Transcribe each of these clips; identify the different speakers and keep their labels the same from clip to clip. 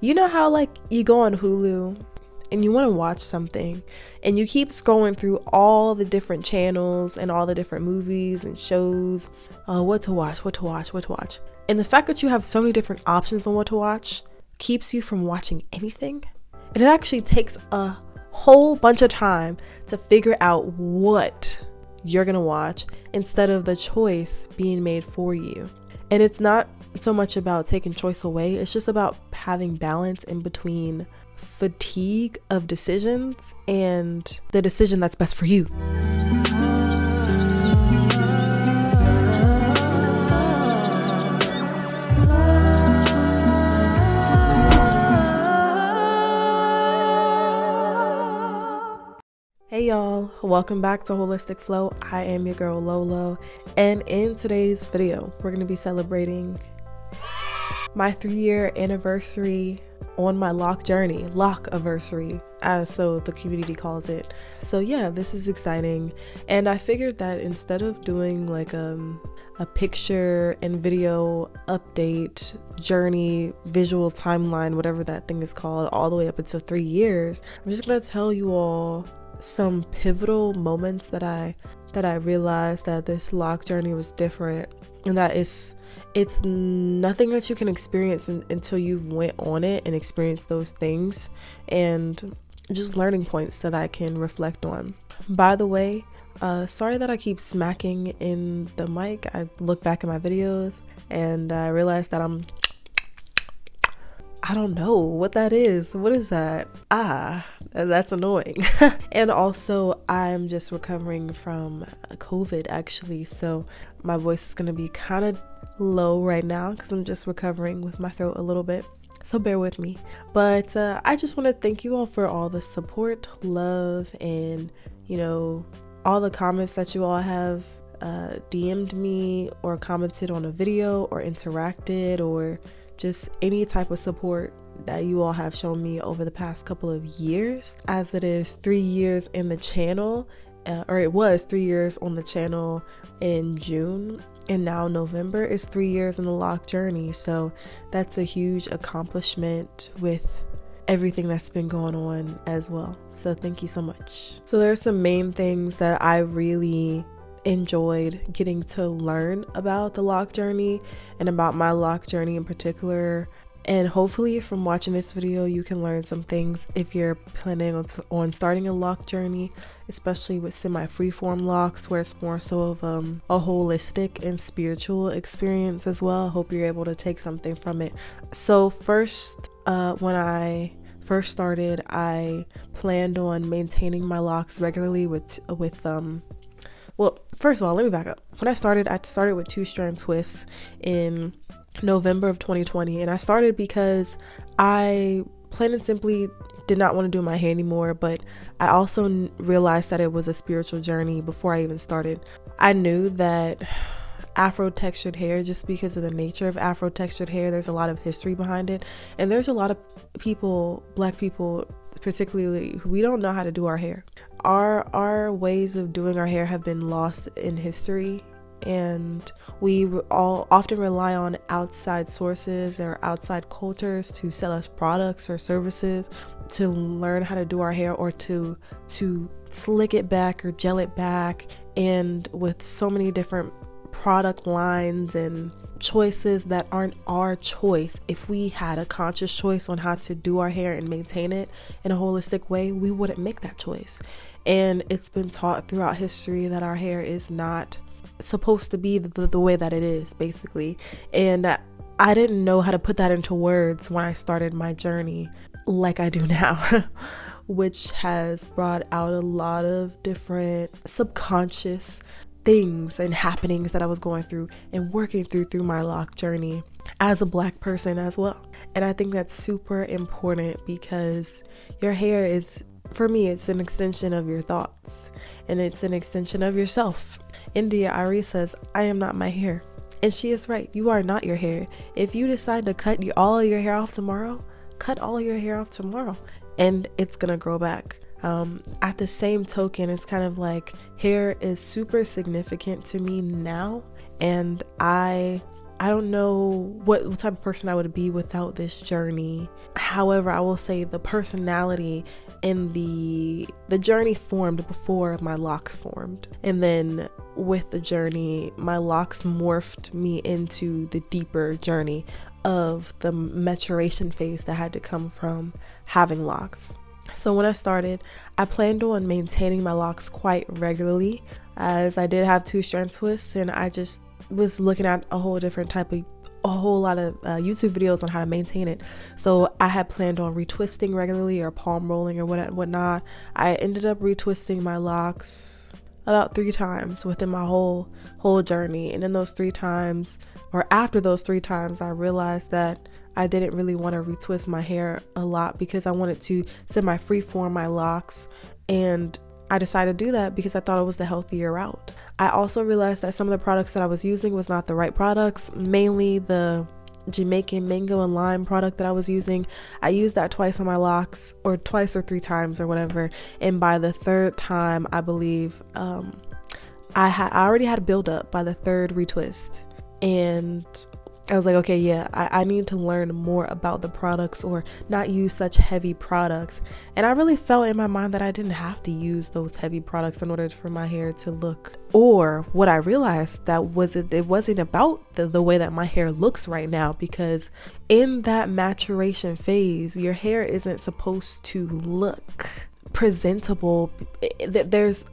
Speaker 1: You know how like you go on Hulu and you want to watch something and you keep scrolling through all the different channels and all the different movies and shows, what to watch. And the fact that you have so many different options on what to watch keeps you from watching anything. And it actually takes a whole bunch of time to figure out what you're gonna watch instead of the choice being made for you. And it's not so much about taking choice away, it's just about having balance in between fatigue of decisions and the decision that's best for you. Hey y'all, welcome back to Holistic Flow. I am your girl Lolo, and in today's video we're going to be celebrating my 3-year anniversary on my Loc journey, Loc-iversary, as so the community calls it. So yeah, this is exciting, and I figured that instead of doing like a picture and video update, journey, visual timeline, whatever that thing is called, all the way up until 3 years, I'm just gonna tell you all some pivotal moments that I realized that this Loc journey was different, and that it's nothing that you can experience until you've went on it and experienced those things, and just learning points that I can reflect on. By the way, sorry that I keep smacking in the mic. I look back at my videos and I realized that I don't know what that is. What is that? That's annoying. And also I'm just recovering from COVID actually, so my voice is gonna be kind of low right now because I'm just recovering with my throat a little bit, so bear with me. But I just want to thank you all for all the support, love, and all the comments that you all have DM'd me or commented on a video or interacted, or just any type of support that you all have shown me over the past couple of years, as it is 3 years in the channel, or it was 3 years on the channel in June, and now November is 3 years in the Loc journey. So that's a huge accomplishment with everything that's been going on as well. So thank you so much. So there are some main things that I really enjoyed getting to learn about the Loc journey and about my Loc journey in particular. And hopefully from watching this video you can learn some things if you're planning on starting a Loc journey, especially with Semi-Freeform Locs, where it's more so of a holistic and spiritual experience as well. Hope you're able to take something from it. So first, when I first started, I planned on maintaining my locks regularly well, first of all, let me back up. When I started with 2-strand twists in November of 2020, and I started because I plain and simply did not want to do my hair anymore, but I also realized that it was a spiritual journey before I even started. I knew that Afro textured hair, just because of the nature of Afro textured hair, there's a lot of history behind it, and there's a lot of people, Black people particularly, we don't know how to do our hair. Our ways of doing our hair have been lost in history, and we all often rely on outside sources or outside cultures to sell us products or services to learn how to do our hair, or to slick it back or gel it back. And with so many different product lines and choices that aren't our choice, if we had a conscious choice on how to do our hair and maintain it in a holistic way, we wouldn't make that choice. And it's been taught throughout history that our hair is not supposed to be the way that it is, basically. And I didn't know how to put that into words when I started my journey like I do now, which has brought out a lot of different subconscious things and happenings that I was going through and working through my Loc journey as a Black person as well. And I think that's super important, because your hair is, for me, it's an extension of your thoughts, and it's an extension of yourself. India Ari says, "I am not my hair." And she is right. You are not your hair. If you decide to cut all of your hair off tomorrow, cut all of your hair off tomorrow, and it's gonna grow back. At the same token, it's kind of like hair is super significant to me now, and I I don't know what type of person I would be without this journey. However, I will say the personality and the journey formed before my locks formed. And then with the journey, my locks morphed me into the deeper journey of the maturation phase that had to come from having locks. So when I started, I planned on maintaining my locks quite regularly, as I did have 2-strand twists, and I just was looking at a whole lot of YouTube videos on how to maintain it. So I had planned on retwisting regularly or palm rolling or whatnot. I ended up retwisting my locks about 3 times within my whole journey, and in those 3 times, or after those 3 times, I realized that I didn't really want to retwist my hair a lot because I wanted to semi-freeform my locks, and I decided to do that because I thought it was the healthier route. I also realized that some of the products that I was using was not the right products, mainly the Jamaican mango and lime product that I was using. I used that twice on my locks, or twice or 3 times or whatever, and by the 3rd time, I believe, I already had a buildup by the 3rd retwist, and I was like, okay, yeah, I need to learn more about the products or not use such heavy products. And I really felt in my mind that I didn't have to use those heavy products in order for my hair to look. Or what I realized that it wasn't about the way that my hair looks right now, because in that maturation phase, your hair isn't supposed to look presentable. There's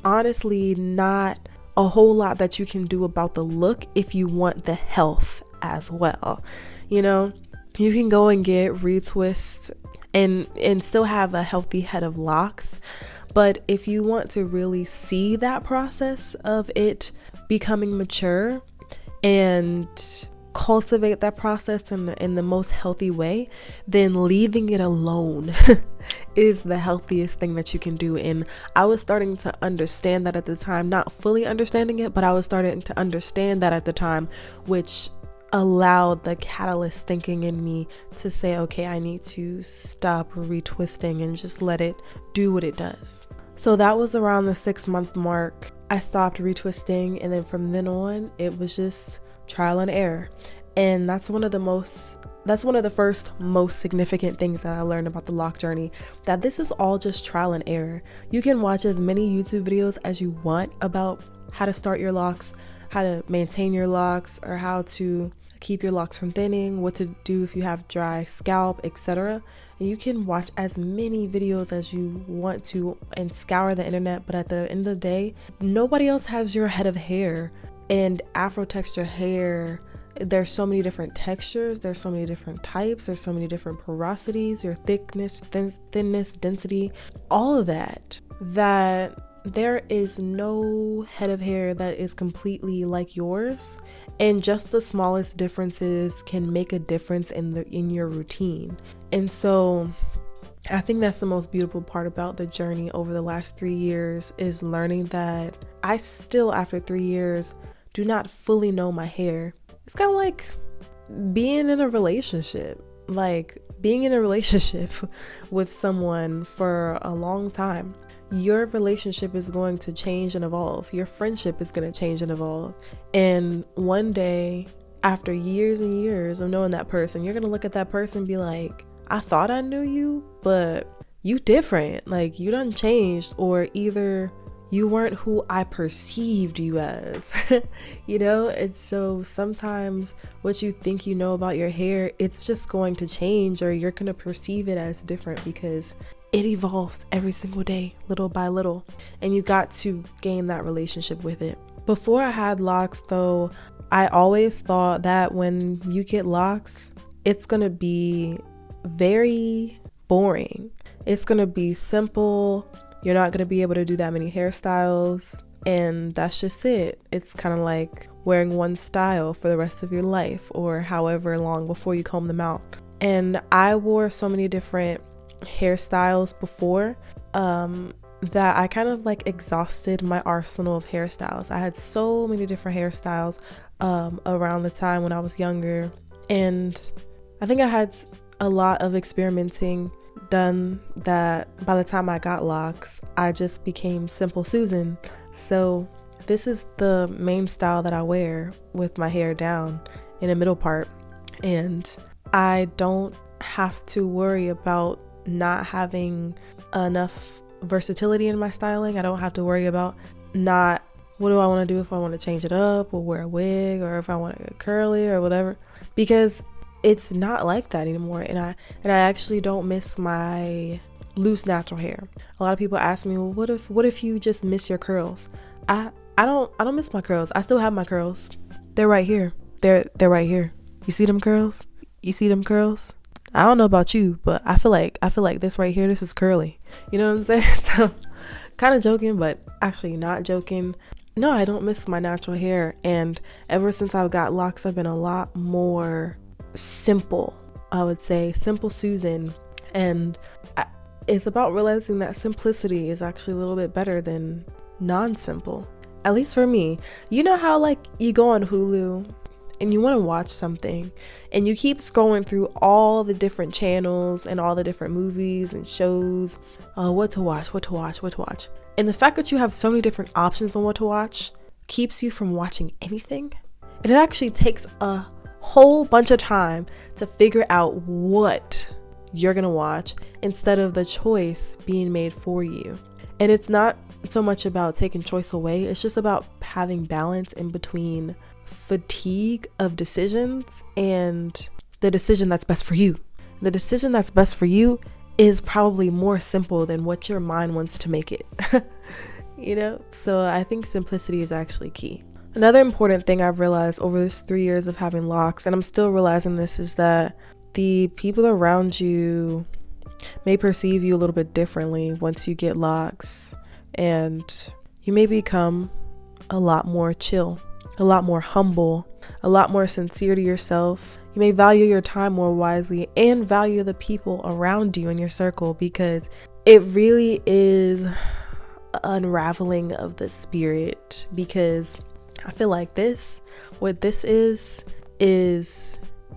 Speaker 1: honestly not a whole lot that you can do about the look if you want the health as well. You know, you can go and get retwists and still have a healthy head of locks, but if you want to really see that process of it becoming mature and cultivate that process in the most healthy way, then leaving it alone is the healthiest thing that you can do. And I was starting to understand that at the time, not fully understanding it, but I was starting to understand that at the time, which allowed the catalyst thinking in me to say, okay, I need to stop retwisting and just let it do what it does. So that was around the 6-month mark. I stopped retwisting, and then from then on, it was just trial and error. And that's one of the first most significant things that I learned about the lock journey, that this is all just trial and error. You can watch as many YouTube videos as you want about how to start your locks, how to maintain your locks, or how to keep your locks from thinning, what to do if you have dry scalp, etc. And you can watch as many videos as you want to and scour the internet, but at the end of the day, nobody else has your head of hair. And Afro texture hair, there's so many different textures, there's so many different types, there's so many different porosities, your thickness, thinness, density, all of that there is no head of hair that is completely like yours, and just the smallest differences can make a difference in your routine. And so I think that's the most beautiful part about the journey over the last 3 years, is learning that I still, after 3 years, do not fully know my hair. It's kind of like being in a relationship, with someone for a long time. Your relationship is going to change and evolve. Your friendship is going to change and evolve. And one day, after years and years of knowing that person, you're going to look at that person and be like, I thought I knew you, but you different. Like, you done changed, or either you weren't who I perceived you as, you know? And so sometimes what you think you know about your hair, it's just going to change, or you're going to perceive it as different because it evolves every single day, little by little, and you got to gain that relationship with it. Before I had locks though, I always thought that when you get locks, it's going to be very boring. It's going to be simple. You're not going to be able to do that many hairstyles, and that's just it. It's kind of like wearing one style for the rest of your life, or however long before you comb them out. And I wore so many different hairstyles before that I kind of like exhausted my arsenal of hairstyles. I had so many different hairstyles around the time when I was younger, and I think I had a lot of experimenting done that by the time I got locks, I just became Simple Susan. So this is the main style that I wear with my hair down in the middle part. And I don't have to worry about not having enough versatility in my styling. I don't have to worry about what do I want to do, if I want to change it up or wear a wig, or if I want to get curly or whatever, because it's not like that anymore. And I actually don't miss my loose natural hair. A lot of people ask me, well, what if you just miss your curls? I don't miss my curls. I still have my curls. They're right here. They're right here. You see them curls? You see them curls? I don't know about you, but I feel like this right here, this is curly. You know what I'm saying? So kind of joking, but actually not joking. No, I don't miss my natural hair. And ever since I've got locks, I've been a lot more simple, I would say. Simple Susan. And it's about realizing that simplicity is actually a little bit better than non-simple. At least for me. You know how like you go on Hulu and you want to watch something and you keep scrolling through all the different channels and all the different movies and shows, what to watch. And the fact that you have so many different options on what to watch keeps you from watching anything. And it actually takes a whole bunch of time to figure out what you're gonna watch instead of the choice being made for you. And it's not so much about taking choice away, it's just about having balance in between fatigue of decisions and the decision that's best for you. The decision that's best for you is probably more simple than what your mind wants to make it. You know, so I think simplicity is actually key. Another important thing I've realized over this 3 years of having locks, and I'm still realizing this, is that the people around you may perceive you a little bit differently once you get locks, and you may become a lot more chill, a lot more humble, a lot more sincere to yourself. You may value your time more wisely and value the people around you in your circle, because it really is unraveling of the spirit. Because I feel like what this is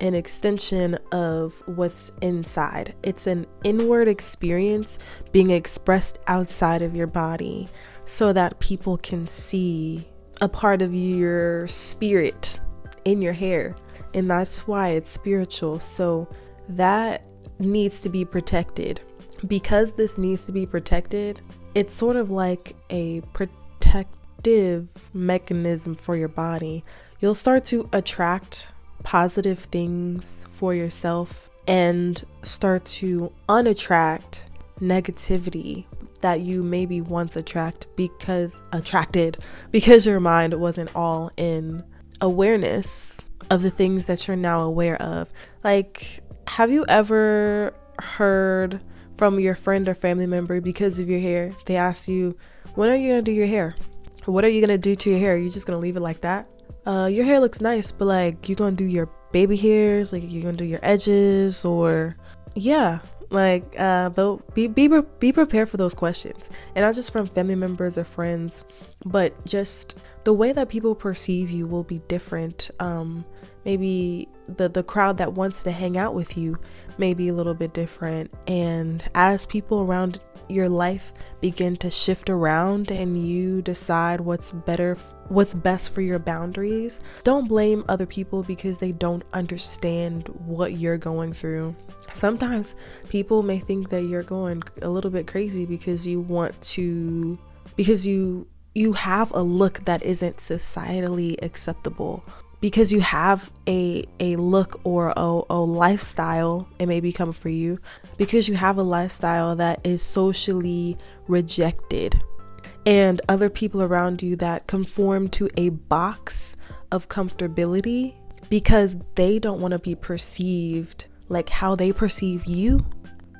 Speaker 1: an extension of what's inside. It's an inward experience being expressed outside of your body so that people can see a part of your spirit in your hair. And that's why it's spiritual. So that needs to be protected. Because this needs to be protected, it's sort of like a protective mechanism for your body. You'll start to attract positive things for yourself and start to unattract negativity that you maybe once attracted because your mind wasn't all in awareness of the things that you're now aware of. Like, have you ever heard from your friend or family member, because of your hair, they ask you, when are you gonna do your hair? What are you gonna do to your hair? Are you just gonna leave it like that? Your hair looks nice, but like, you gonna do your baby hairs? Like, you gonna do your edges? Or yeah, like though be prepared for those questions. And not just from family members or friends, but just the way that people perceive you will be different. Maybe the crowd that wants to hang out with you may be a little bit different. And as people around your life begin to shift around and you decide what's best for your boundaries, don't blame other people because they don't understand what you're going through. Sometimes people may think that you're going a little bit crazy because you have a look that isn't societally acceptable, because you have a look or a lifestyle, it may become for you, because you have a lifestyle that is socially rejected, and other people around you that conform to a box of comfortability because they don't want to be perceived like how they perceive you,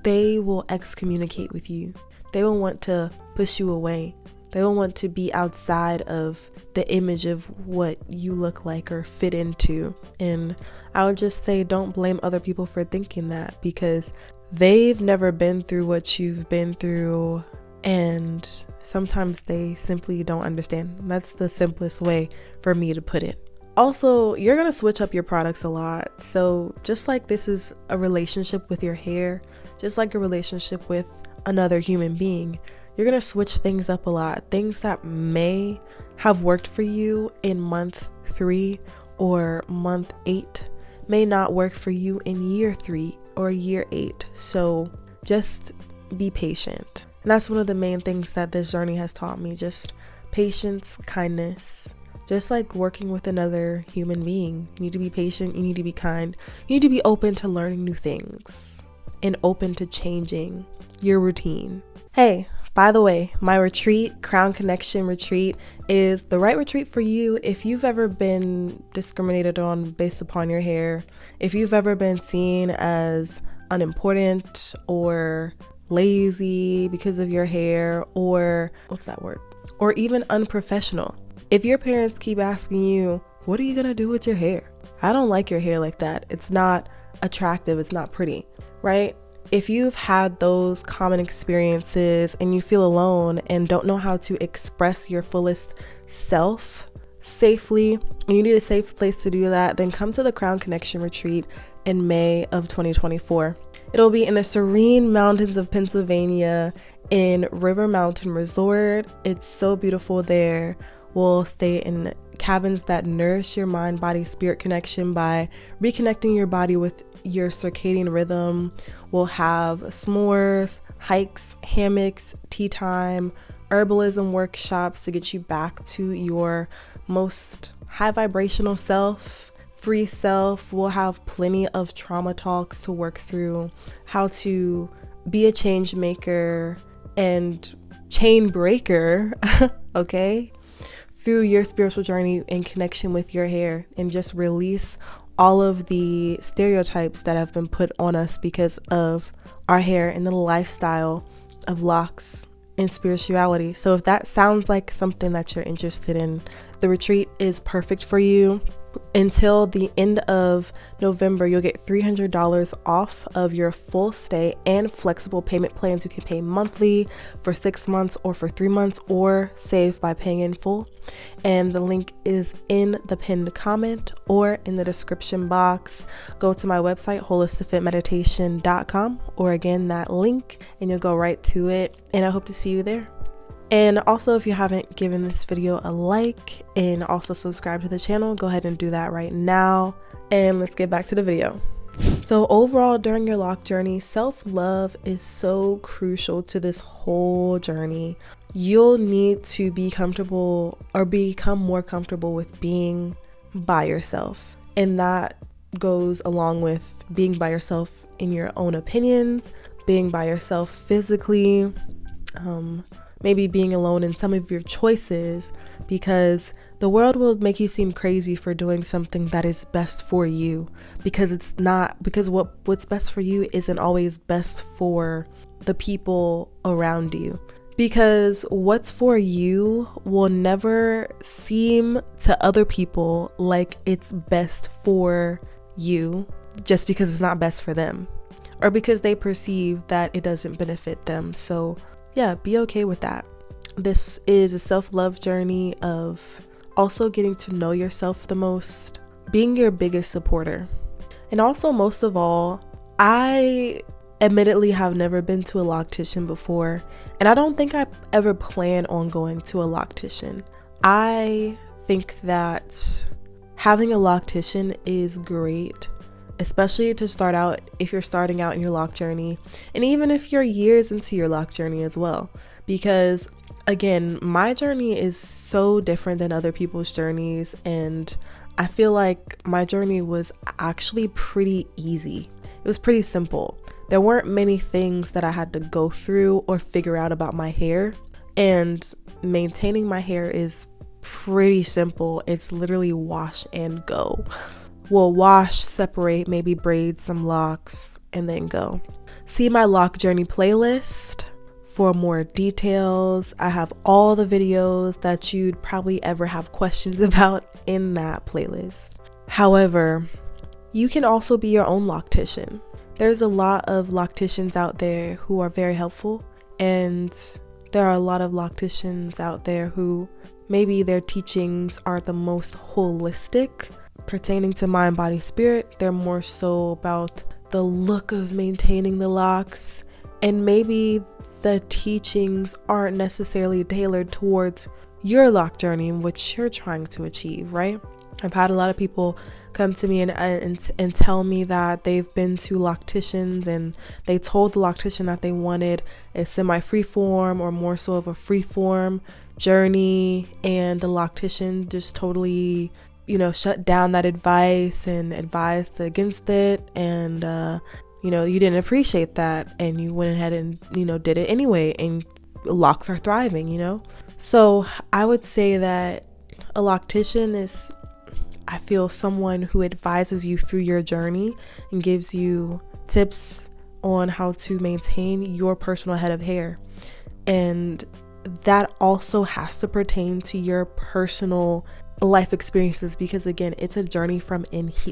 Speaker 1: they will excommunicate with you. They will want to push you away. They will want to be outside of the image of what you look like or fit into. And I would just say, don't blame other people for thinking that, because they've never been through what you've been through, and sometimes they simply don't understand. That's the simplest way for me to put it. Also, you're gonna switch up your products a lot. So just like this is a relationship with your hair, just like a relationship with another human being, you're going to switch things up a lot. Things that may have worked for you in month 3 or month 8 may not work for you in year 3 or year 8. So just be patient. And that's one of the main things that this journey has taught me, just patience, kindness, just like working with another human being. You need to be patient, you need to be kind, you need to be open to learning new things and open to changing your routine. Hey, by the way, my retreat, Crown Connection Retreat, is the right retreat for you if you've ever been discriminated on based upon your hair, if you've ever been seen as unimportant or lazy because of your hair, or what's that word? Or even unprofessional. If your parents keep asking you, what are you gonna do with your hair? I don't like your hair like that. It's not attractive, it's not pretty, right? If you've had those common experiences and you feel alone and don't know how to express your fullest self safely, and you need a safe place to do that, then come to the Crown Connection Retreat in May of 2024. It'll be in the serene mountains of Pennsylvania in River Mountain Resort. It's so beautiful there. We'll stay in cabins that nourish your mind, body, spirit connection by reconnecting your body with your circadian rhythm. We'll have s'mores, hikes, hammocks, tea time, herbalism workshops to get you back to your most high vibrational self, free self. We'll have plenty of trauma talks to work through, how to be a change maker and chain breaker, okay? Through your spiritual journey in connection with your hair, and just release all of the stereotypes that have been put on us because of our hair and the lifestyle of locks and spirituality. So if that sounds like something that you're interested in, the retreat is perfect for you. Until the end of November, you'll get $300 off of your full stay and flexible payment plans. You can pay monthly for 6 months or for 3 months, or save by paying in full. And the link is in the pinned comment or in the description box. Go to my website, holisticfitmeditation.com, or again, that link, and you'll go right to it. And I hope to see you there. And also, if you haven't given this video a like and also subscribe to the channel, go ahead and do that right now. And let's get back to the video. So overall, during your lock journey, self-love is so crucial to this whole journey. You'll need to be comfortable or become more comfortable with being by yourself. And that goes along with being by yourself in your own opinions, being by yourself physically, maybe being alone in some of your choices, because the world will make you seem crazy for doing something that is best for you, because it's not, because what's best for you isn't always best for the people around you. Because what's for you will never seem to other people like it's best for you just because it's not best for them, or because they perceive that it doesn't benefit them. So yeah, be okay with that. This is a self-love journey of also getting to know yourself the most, being your biggest supporter. And also, most of all, I admittedly have never been to a loctician before, and I don't think I ever plan on going to a loctician. I think that having a loctician is great, especially to start out if you're starting out in your lock journey, and even if you're years into your lock journey as well. Because again, my journey is so different than other people's journeys, and I feel like my journey was actually pretty easy. It was pretty simple. There weren't many things that I had to go through or figure out about my hair, and maintaining my hair is pretty simple. It's literally wash and go. We'll wash, separate, maybe braid some locks, and then go. See my lock journey playlist for more details. I have all the videos that you'd probably ever have questions about in that playlist. However, you can also be your own loctician. There's a lot of locticians out there who are very helpful, and there are a lot of locticians out there who maybe their teachings aren't the most holistic pertaining to mind, body, spirit. They're more so about the look of maintaining the locks, and maybe the teachings aren't necessarily tailored towards your loc journey and what you're trying to achieve, right? I've had a lot of people come to me and tell me that they've been to locticians and they told the loctician that they wanted a semi-freeform or more so of a freeform journey, and the loctician just totally, shut down that advice and advised against it, and you didn't appreciate that, and you went ahead and did it anyway, and locs are thriving. So I would say that a loctician is, I feel, someone who advises you through your journey and gives you tips on how to maintain your personal head of hair. And that also has to pertain to your personal life experiences, because again, it's a journey from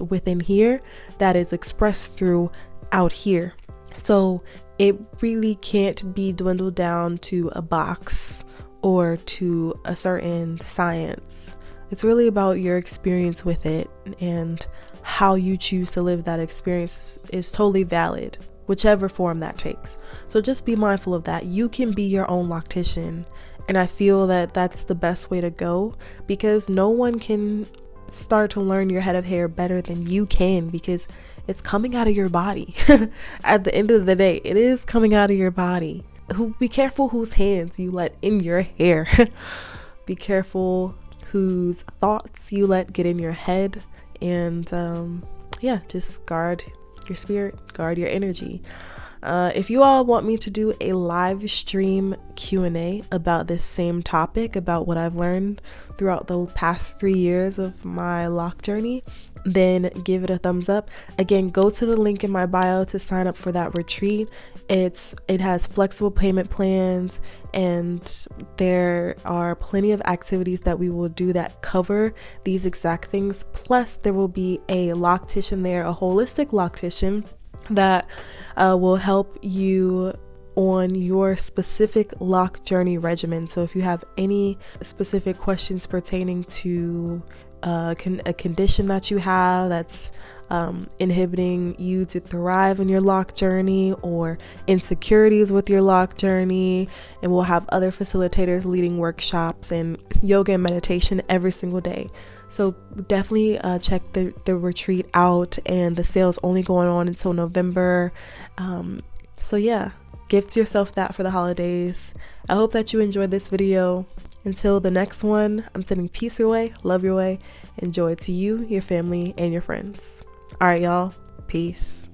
Speaker 1: within here that is expressed through out here. So it really can't be dwindled down to a box or to a certain science. It's really about your experience with it, and how you choose to live that experience is totally valid, whichever form that takes. So just be mindful of that. You can be your own loctician, and I feel that that's the best way to go, because no one can start to learn your head of hair better than you can, because it's coming out of your body. At the end of the day, it is coming out of your body. Be careful whose hands you let in your hair. Be careful whose thoughts you let get in your head, and just guard your spirit, guard your energy. If you all want me to do a live stream Q&A about this same topic, about what I've learned throughout the past 3 years of my loc journey, then give it a thumbs up. Again, go to the link in my bio to sign up for that retreat. It has flexible payment plans, and there are plenty of activities that we will do that cover these exact things. Plus, there will be a loctician there, a holistic loctician that will help you on your specific loc journey regimen. So if you have any specific questions pertaining to a condition that you have that's inhibiting you to thrive in your loc journey, or insecurities with your loc journey, and we'll have other facilitators leading workshops and yoga and meditation every single day. So definitely check the retreat out, and the sale's only going on until November. So yeah, gift yourself that for the holidays. I hope that you enjoyed this video. Until the next one, I'm sending peace your way, love your way, and joy to you, your family, and your friends. All right, y'all. Peace.